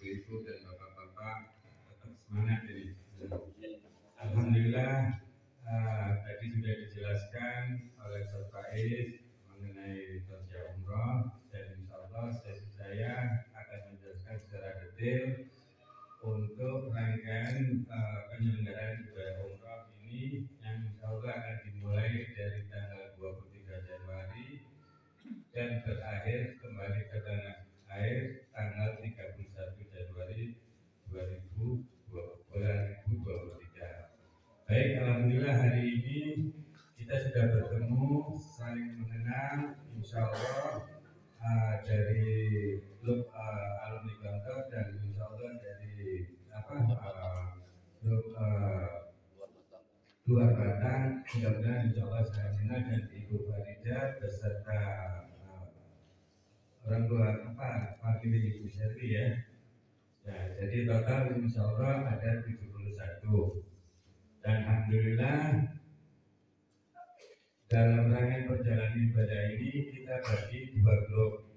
ibu-ibu dan bapak-bapak tetap semangat ini. Alhamdulillah tadi sudah dijelaskan oleh Dr. Faiz mengenai tausiah umroh, dan insya Allah saya akan menjelaskan secara detail untuk rangkaian penyelenggaraan ibadah umroh ini yang insya Allah akan dimulai dari tanggal 23 Januari dan berakhir kembali ke tanah air tanggal 31 Januari 2023. Baik, alhamdulillah hari ini kita sudah bertemu, saling mengenal, insya Allah dari klub alumni kantor dan insya Allah dari klub luar Batang. Mudah-mudahan insya Allah saya kenal dan Ibu Farida beserta orang tua famili Ibu Sherly ya. Ya, jadi total insya Allah ada 71. Dan alhamdulillah dalam rangkaian perjalanan ibadah ini kita bagi 2 grup.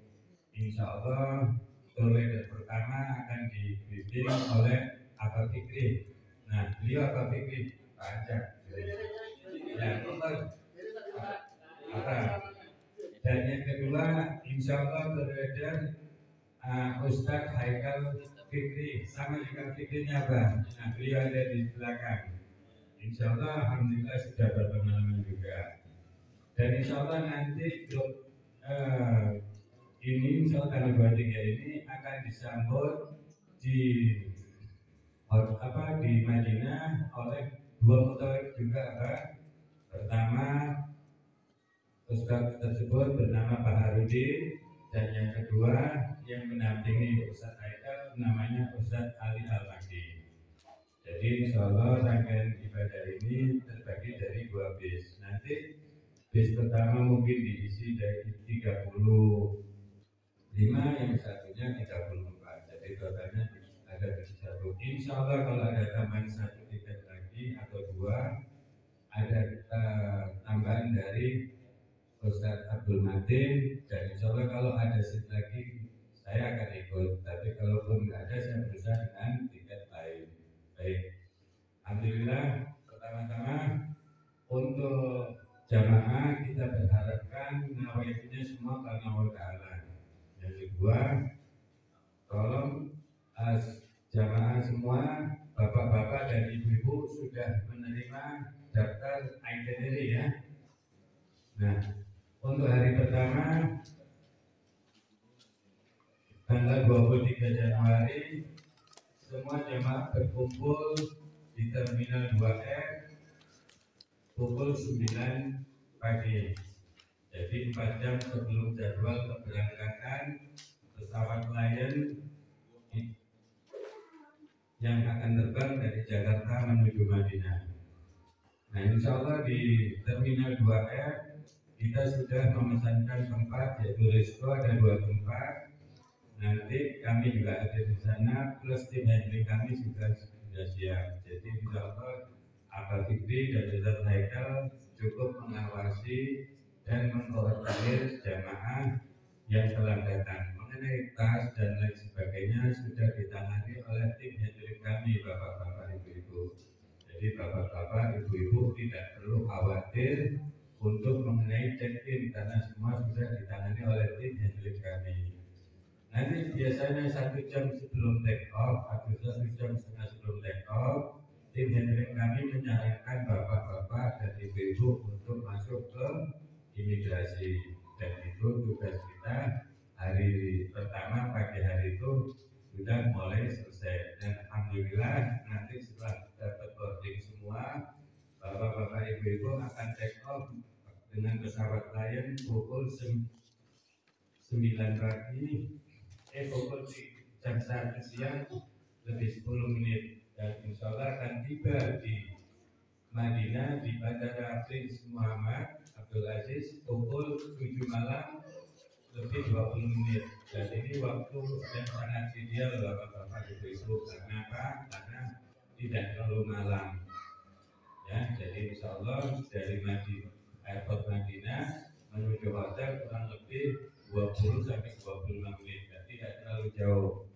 Insya Allah toleran pertama akan dibimbing oleh Abah Fikri. Nah, beliau Abah Fikri Pak Ajak. Ya, dan yang kedua insya Allah toleran Ustadz Haikal Fikri, sama dengan Fikrinya Bang. Nah, beliau ada di belakang. Insya Allah alhamdulillah sudah berpengalaman juga. Dan insya Allah nanti grup ini insya Allah tanggal 23 ini akan disambut di Madinah oleh 2 mutawarid juga Pak. Pertama Ustadz tersebut bernama Pak Harudin, dan yang kedua yang menampingi Ustadz Haikal namanya Ustadz Ali Al-Mahdi. Jadi insya Allah rangkaian ibadah ini terbagi dari 2 bis. Nanti bis pertama mungkin diisi dari 35, yang satunya 34. Jadi totalnya ada 31. Insya Allah kalau ada tambahan 1 tiket lagi atau 2, ada tambahan dari Ustadz Abdul Matin, dan insya Allah kalau ada seat lagi saya akan ikut. Tapi kalaupun nggak ada, saya berusaha dengan tiket lain. Baik, alhamdulillah. Pertama-tama untuk jamaah kita berharapkan nawaitunya semua karena Allah Ta'ala. Yang kedua, tolong jamaah semua, bapak-bapak dan ibu-ibu sudah menerima daftar itinerary ya. Nah, untuk hari pertama tanggal 23 Januari semua jemaah berkumpul di Terminal 2F pukul 9 pagi. Jadi 4 jam sebelum jadwal keberangkatan pesawat Lion yang akan terbang dari Jakarta menuju Madinah. Nah, insya Allah di Terminal 2F kita sudah memesankan tempat, yaitu resto ada 2 tempat. Nanti kami juga ada di sana, plus tim handling kami sudah siap. Jadi insya Allah Abah Fikri dan Ustadz Haikal cukup mengawasi dan mengkoordinir jamaah yang telah datang. Mengenai tas dan lain sebagainya sudah ditangani oleh tim handling kami, bapak-bapak, ibu-ibu. Jadi bapak-bapak, ibu-ibu tidak perlu khawatir untuk mengenai check-in karena semua sudah ditangani oleh tim handling kami. Nanti biasanya 1 jam sebelum take off atau 1 jam setengah sebelum take off, tim handling kami menyarankan bapak-bapak dan ibu-ibu untuk masuk ke imigrasi, dan itu tugas kita hari pertama pagi hari itu sudah mulai selesai. Dan alhamdulillah nanti setelah dapat boarding semua, bapak-bapak ibu-ibu akan take off dengan pesawat Lion pukul 9 pagi, pukul jam 1 siang lebih 10 menit, dan insya Allah akan tiba di Madinah di Bandara Prince Muhammad Abdul Aziz pukul 7 malam lebih 20 menit. Dan ini waktu yang sangat ideal bapak-bapak ibu-ibu. Kenapa? Karena tidak terlalu malam. Ya, jadi insya Allah dari airport Madinah menuju hotel kurang lebih 20 sampai 25 menit, dan tidak terlalu jauh.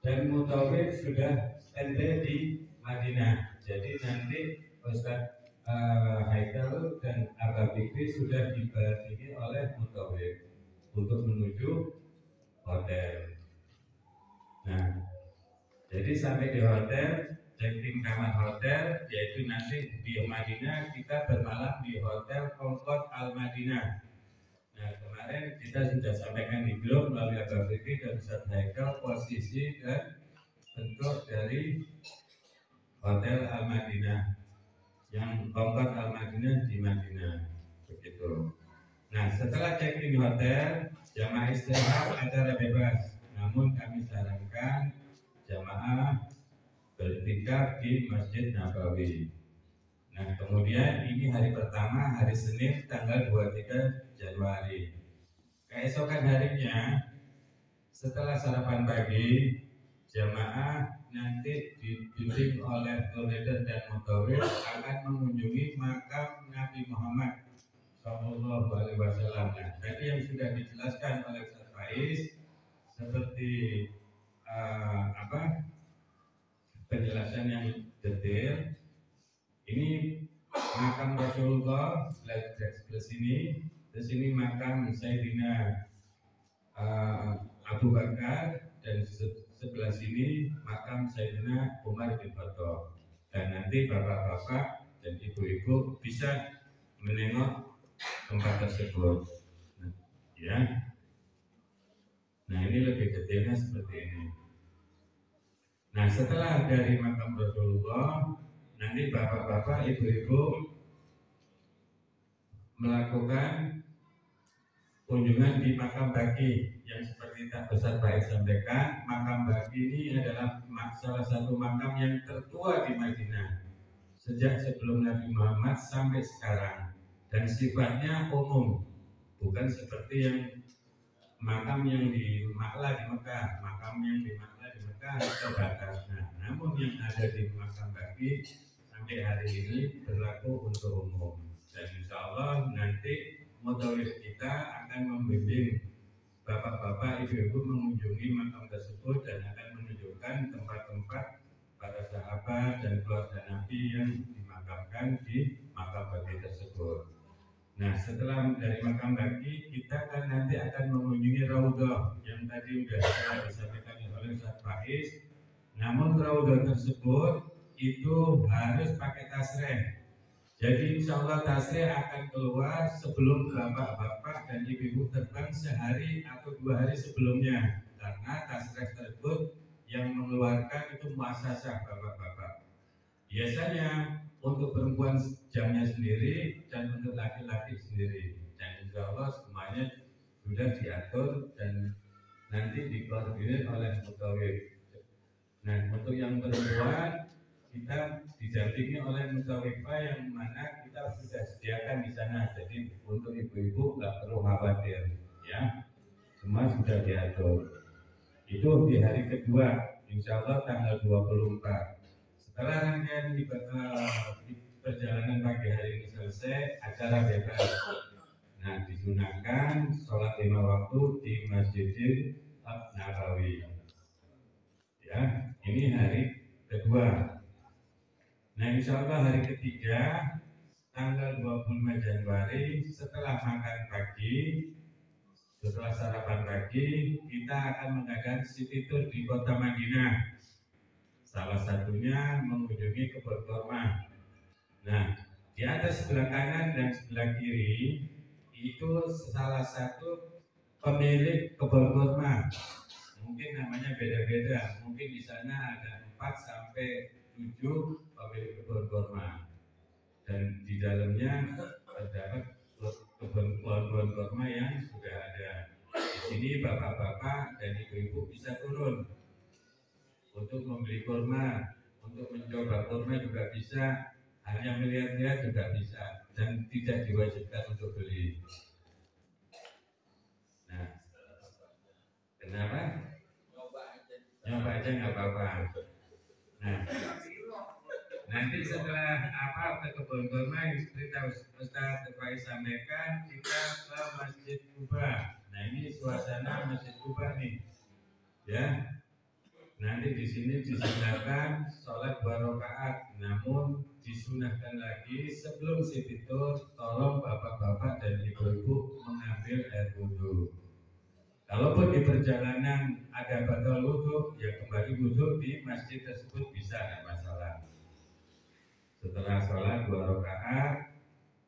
dan mutawif sudah standby di Madinah. Jadi nanti Ustaz Haikal dan Abah Fikri sudah didampingi oleh mutawif untuk menuju hotel. Nah, jadi sampai di hotel, checking kamar hotel, yaitu nanti di Madinah kita bermalam di Hotel Concord Al Madinah. Nah, kemarin kita sudah sampaikan di grup melalui Abah Fikri dan Ustaz Haikal posisi dan bentuk dari Hotel Al Madinah yang Concord Al Madinah di Madinah, begitu. Nah, setelah check-in di hotel, jamaah istirahat acara bebas. Namun kami sarankan jamaah bertikaf di Masjid Nabawi. Nah, kemudian ini hari pertama, hari Senin, tanggal 23 Januari. Keesokan harinya, setelah sarapan pagi, jamaah nanti dibimbing oleh Toledan dan Mutawif akan mengunjungi makam Nabi Muhammad Sallallahu Alaihi Wasallam. Nah, tadi yang sudah dijelaskan oleh Ustaz Faiz seperti penjelasan yang detail. Ini makam Rasulullah sebelah sini, di sini makam Sayyidina Abu Bakar, dan sebelah sini makam Sayyidina Umar bin Khattab. Dan nanti bapak-bapak dan ibu-ibu bisa menengok tempat tersebut. Ya. Nah, ini lebih detailnya seperti ini. Nah, setelah dari makam Rasulullah, nanti bapak-bapak, ibu-ibu melakukan kunjungan di makam Baqi yang seperti Ustaz Baik sampaikan. Makam Baqi ini adalah salah satu makam yang tertua di Madinah sejak sebelum Nabi Muhammad sampai sekarang, dan sifatnya umum, bukan seperti yang makam yang di Makla di Mekah. Makam yang di Makla di Mekah terbatas. Nah, namun yang ada di makam Baqi sampai hari ini berlaku untuk umum. Dan insya Allah nanti mutawif kita akan membimbing bapak-bapak, ibu-ibu mengunjungi makam tersebut dan akan menunjukkan tempat-tempat para sahabat dan keluarga Nabi yang dimakamkan di makam Baqi tersebut. Nah, setelah dari makam Baqi, kita kan nanti akan mengunjungi Raudhah yang tadi sudah disampaikan oleh Ustaz Faiz. Namun Raudhah tersebut itu harus pakai tasreh. Jadi insya Allah tasreh akan keluar sebelum bapak-bapak dan ibu-ibu terbang sehari atau 2 hari sebelumnya, karena tasreh tersebut yang mengeluarkan itu muasasah bapak-bapak. Biasanya untuk perempuan jamnya sendiri dan untuk laki-laki sendiri, dan insya Allah semuanya sudah diatur dan nanti dikoordinir oleh mutawif. Nah, untuk yang perempuan kita didampingi oleh mutawifah yang mana kita sudah sediakan di sana. Jadi untuk ibu-ibu nggak perlu khawatir, ya, semua sudah diatur. Itu di hari kedua, insya Allah tanggal 24. Setelah rangkaian perjalanan pagi hari ini selesai, acara bebas. Nah, disunahkan sholat 5 waktu di Masjidil Nabawi. Ya, ini hari kedua. Nah, insya Allah hari ketiga, tanggal 25 Januari, setelah makan pagi, setelah sarapan pagi, kita akan mengadakan city tour di kota Madinah. Salah satunya mengunjungi kebun kurma. Nah, di atas sebelah kanan dan sebelah kiri itu salah satu pemilik kebun kurma. Mungkin namanya beda-beda. Mungkin di sana ada 4 sampai 7 pemilik kebun kurma. Dan di dalamnya terdapat kebun kurma yang sudah ada. Di sini bapak-bapak dan ibu-ibu bisa turun untuk membeli kurma, untuk mencoba kurma juga bisa, hanya melihat-lihat juga bisa, dan tidak diwajibkan untuk beli. Nah, kenapa? Nyoba aja nggak apa-apa. Nah, nanti setelah ke kebun kurma yang seperti Ustaz Faiz sampaikan, kita ke Masjid Kuba. Nah, ini suasana Masjid Kuba nih, ya. Nanti di sini disunahkan sholat 2 rakaat, namun disunahkan lagi sebelum tidur tolong bapak-bapak dan ibu-ibu mengambil air wudhu. Kalaupun di perjalanan ada batal wudhu, ya kembali wudhu di masjid tersebut bisa, tidak masalah. Setelah sholat 2 rakaat,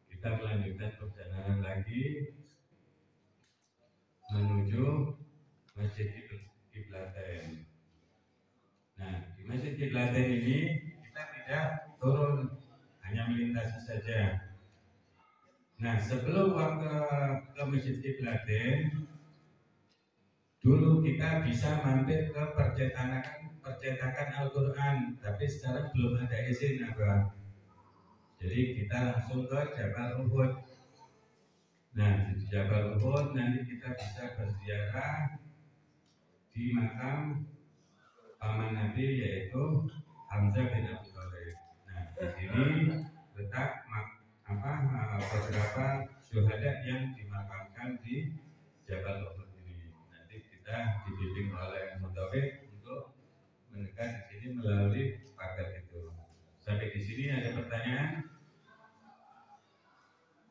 kita melanjutkan perjalanan lagi menuju Masjid Qiblatain. Nah, di Masjid Qiblatain ini kita tidak turun, hanya melintasi saja. Nah, sebelum ke Masjid Qiblatain, dulu kita bisa mampir ke percetakan Al-Quran, tapi sekarang belum ada izin apa. Jadi kita langsung ke Jabal Uhud. Nah, di Jabal Uhud nanti kita bisa berziarah di makam paman Nabi yaitu Hamzah bin Abi Thalib. Nah, di sini letak beberapa syuhada yang dimakamkan di Jabal Uhud ini. Nanti kita dibimbing oleh Mutawif untuk mendekat di sini melalui pagar itu. Sampai di sini ada pertanyaan?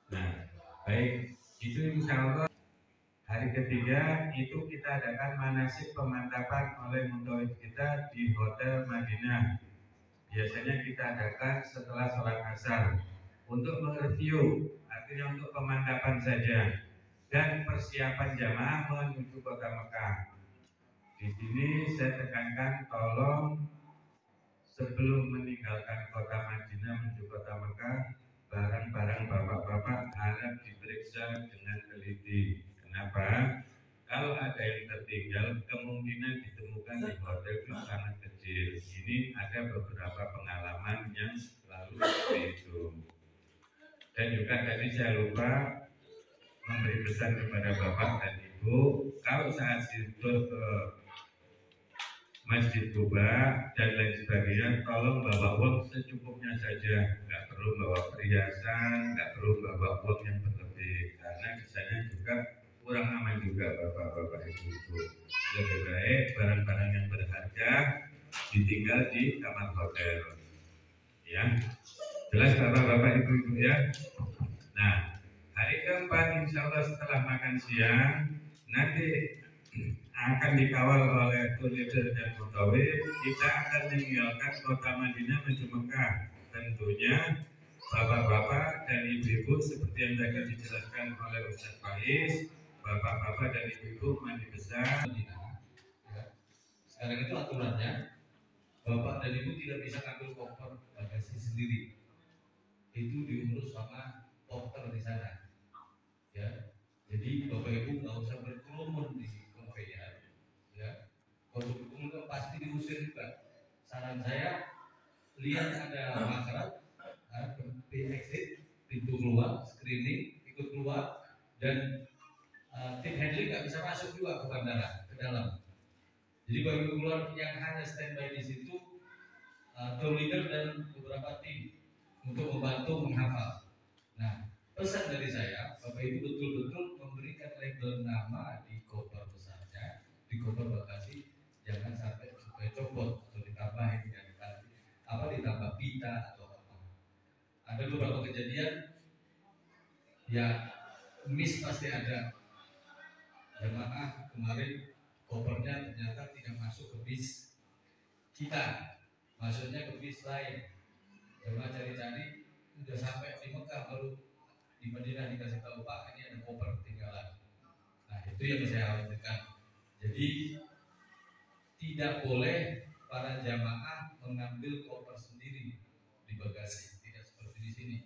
Nah, baik, itu insya Allah hari ketiga itu kita adakan manasik pemantapan oleh Mutawif kita di Hotel Madinah. Biasanya kita adakan setelah sholat asar untuk mereview, artinya untuk pemantapan saja dan persiapan jamaah menuju kota Mekah. Di sini saya tekankan tolong sebelum meninggalkan kota Madinah menuju kota Mekah, barang-barang bapak-bapak harap diperiksa dengan teliti. Kenapa? Kalau ada yang tertinggal, kemungkinan ditemukan di hotel itu sangat kecil. Ini ada beberapa pengalaman yang lalu seperti itu. Dan juga tadi saya lupa memberi pesan kepada bapak dan ibu, kalau saat tidur ke Masjid Kuba dan lain sebagainya, tolong bawa uang secukupnya saja, nggak perlu bawa perhiasan, nggak perlu bawa uang yang berlebih, karena misalnya juga kurang aman juga bapak-bapak ibu-ibu. Lebih baik barang-barang yang berharga ditinggal di kamar hotel, ya. Jelas bapak-bapak ibu-ibu ya. Nah, hari keempat insya Allah setelah makan siang nanti akan dikawal oleh tour leader dan Mutawif. Kita akan meninggalkan kota Madinah menuju Mekah. Tentunya bapak-bapak dan ibu-ibu seperti yang tadi dijelaskan oleh Ustaz Faiz, bapak-bapak dan ibu-ibu mandi besar. Sekarang itu aturannya, bapak dan ibu tidak bisa ambil koper bagasi sendiri. Itu diurus sama porter di sana. Ya, jadi bapak ibu nggak usah berkerumun di konveyor. Ya, kalau berkerumun pasti diusir juga. Saran saya, lihat ada masyarakat, exit, pintu keluar, screening, ikut keluar, dan tim handling nggak bisa masuk juga ke bandara, ke dalam. Jadi bagi keluar yang hanya standby di situ, tour leader dan beberapa tim untuk membantu menghafal. Nah, pesan dari saya, bapak ibu betul-betul memberikan label nama di koper besarnya, di koper bagasi, jangan sampai supaya copot atau ditambahin ditambah pita atau apa. Ada beberapa kejadian, ya miss pasti ada. Jemaah kemarin kopernya ternyata tidak masuk ke bis kita, maksudnya ke bis lain. Jemaah cari-cari, udah sampai di Mekah, baru di Madinah dikasih tahu, Pak, ini ada koper ketinggalan. Nah, itu yang saya khawatirkan. Jadi tidak boleh para jamaah mengambil koper sendiri di bagasi, tidak seperti di sini.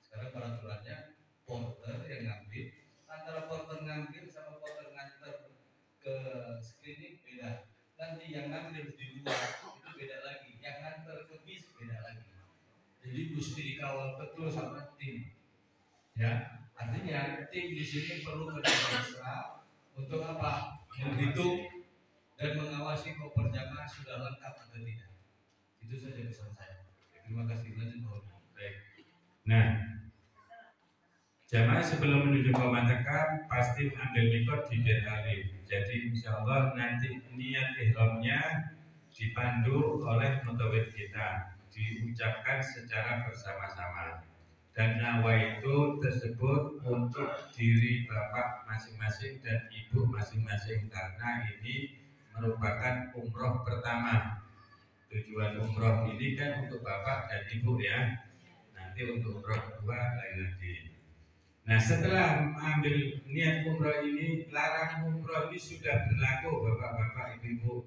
Sekarang peraturannya porter yang ngambil, antara porter ngambil sama porter nganter ke screening beda. Nanti yang ngambil di luar itu beda lagi, yang nganter ke bis beda lagi. Jadi mesti dikawal betul sama tim. Ya, artinya tim di sini perlu kerja untuk apa? Menghitung dan mengawasi koper jamaah sudah lengkap atau tidak. Itu saja pesan saya. Terima kasih. Lanjut. Baik. Nah, jamaah sebelum menuju ke Mekah pasti ambil mikot di Bir Ali. Jadi insya Allah nanti niat ihramnya dipandu oleh mutawif kita, diucapkan secara bersama-sama. Dan nawa itu tersebut untuk diri bapak masing-masing dan ibu masing-masing, karena ini merupakan umroh pertama. Tujuan umroh ini kan untuk bapak dan ibu ya. Nanti untuk umroh kedua lain lagi. Nah, setelah ambil niat umroh ini, larangan umroh ini sudah berlaku bapak-bapak, ibu-ibu.